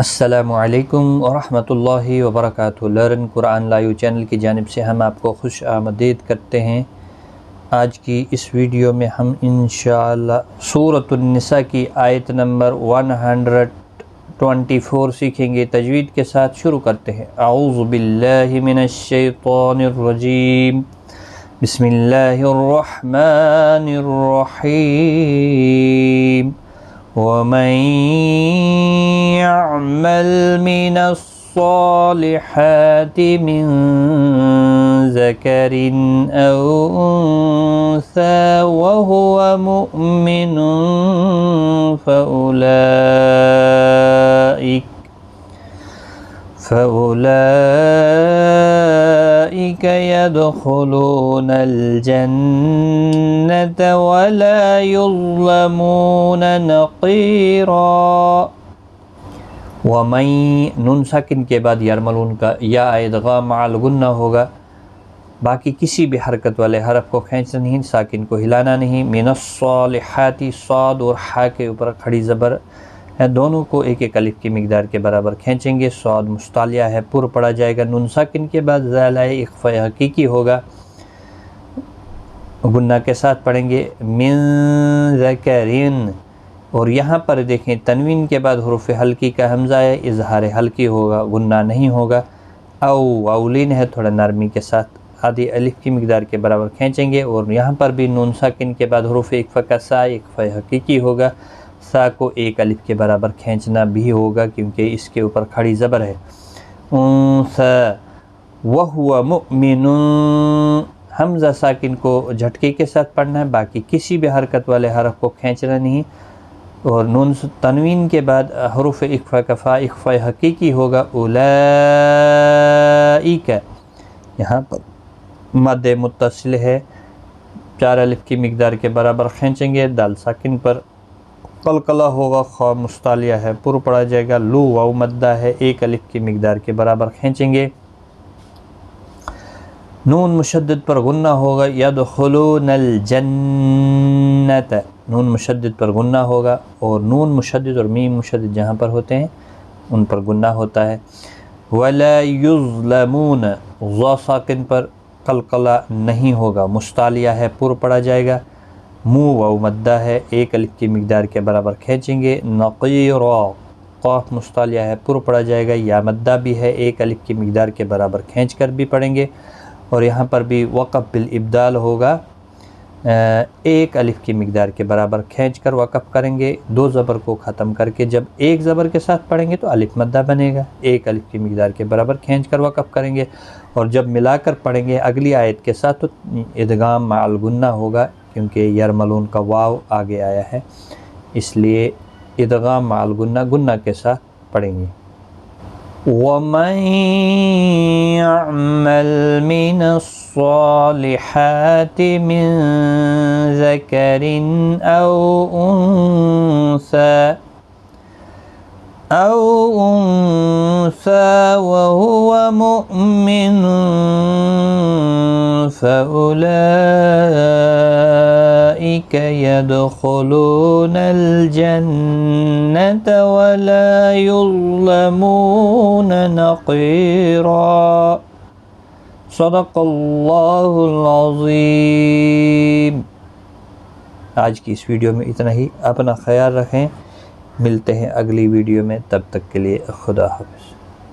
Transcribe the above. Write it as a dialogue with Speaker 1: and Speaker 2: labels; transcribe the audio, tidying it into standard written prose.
Speaker 1: السلام علیکم ورحمۃ اللہ وبرکاتہ۔ لرن قرآن لائیو چینل کی جانب سے ہم آپ کو خوش آمدید کرتے ہیں۔ آج کی اس ویڈیو میں ہم انشاءاللہ سورۃ النساء کی آیت نمبر 124 سیکھیں گے۔ تجوید کے ساتھ شروع کرتے ہیں۔ اعوذ باللہ من الشیطان الرجیم، بسم اللہ الرحمن الرحیم۔ وَمَن يَعْمَلْ مِنَ الصَّالِحَاتِ مِن ذَكَرٍ أَوْ أُنثَىٰ وَهُوَ مُؤْمِنٌ فَأُولَٰئِكَ يَدْخُلُونَ الْجَنَّةَ وَلَا يُظْلَمُونَ نَقِيرًا۔ وَمَن نون ساکن کے بعد یرملون کا یا ادغام مع الغنہ ہوگا، باقی کسی بھی حرکت والے حرف کو کھینچنا نہیں، ساکن کو ہلانا نہیں۔ من الصالحات، صاد اور حا کے اوپر کھڑی زبر ہے، دونوں کو ایک ایک الف کی مقدار کے برابر کھینچیں گے۔ صاد مستعلیہ ہے، پر پڑا جائے گا۔ نون ساکن کے بعد زال اخفاء حقیقی ہوگا، گنہ کے ساتھ پڑھیں گے۔ من ذکرین، اور یہاں پر دیکھیں تنوین کے بعد حروف حلقی کا حمزہ ہے، اظہار حلقی ہوگا، گنہ نہیں ہوگا۔ او اولین ہے، تھوڑا نرمی کے ساتھ آدھی الف کی مقدار کے برابر کھینچیں گے، اور یہاں پر بھی نون ساکن کے بعد حروف اکفا کا سا اکفا حقیقی ہوگا، سا کو ایک الف کے برابر کھینچنا بھی ہوگا کیونکہ اس کے اوپر کھڑی زبر ہے۔ انثى وهو مؤمن، حمزہ ساکن کو جھٹکے کے ساتھ پڑھنا ہے، باقی کسی بھی حرکت والے حرف کو کھینچنا نہیں۔ اور نون تنوین کے بعد حروف اکفا کا فا اکفا حقیقی ہوگا۔ اولئک، یہاں پر مد متصل ہے، 4 الف کی مقدار کے برابر کھینچیں گے۔ دال ساکن پر قلقلہ ہوگا، خا مستعلیہ ہے، پر پڑا جائے گا۔ لو واو مدہ ہے، 1 الف کی مقدار کے برابر کھینچیں گے۔ نون مشدد پر غنہ ہوگا، یدخلون الجنۃ، نون مشدد پر غنہ ہوگا، اور نون مشدد اور میم مشدد جہاں پر ہوتے ہیں ان پر غنہ ہوتا ہے۔ ولا یظلمون، ظا ساکن پر قلقلہ نہیں ہوگا، مستعلیہ ہے، پر پڑا جائے گا۔ مو واو مدہ ہے، 1 الف کی مقدار کے برابر کھینچیں گے۔ نقیرا، قاف مستعلیہ ہے، پر پڑا جائے گا، یا مدہ بھی ہے، 1 الف کی مقدار کے برابر کھینچ کر بھی پڑھیں گے۔ اور یہاں پر بھی وقف بالابدال ہوگا، 1 الف کی مقدار کے برابر کھینچ کر وقف کریں گے۔ 2 زبر کو ختم کر کے جب 1 زبر کے ساتھ پڑھیں گے تو الف مدہ بنے گا، 1 الف کی مقدار کے برابر کھینچ کر وقف کریں گے۔ اور جب ملا کر پڑھیں گے اگلی آیت کے ساتھ تو ادغام مع الغنہ ہوگا، کیونکہ یرملون کا واو آگے آیا ہے، اس لیے ادغام مع الغنہ گنہ کے ساتھ پڑھیں گے۔ وَمَن يَعْمَلْ مِنَ الصَّالِحَاتِ مِن ذَكَرٍ أَوْ أُنثَىٰ وَهُوَ مُؤْمِنٌ فَأُولَٰئِكَ يَدْخُلُونَ الْجَنَّةَ وَلَا يُظْلَمُونَ نَقِيرًا۔ صدق اللہ العظیم۔ آج کی اس ویڈیو میں اتنا ہی، اپنا خیال رکھیں، ملتے ہیں اگلی ویڈیو میں، تب تک کے لیے خدا حافظ۔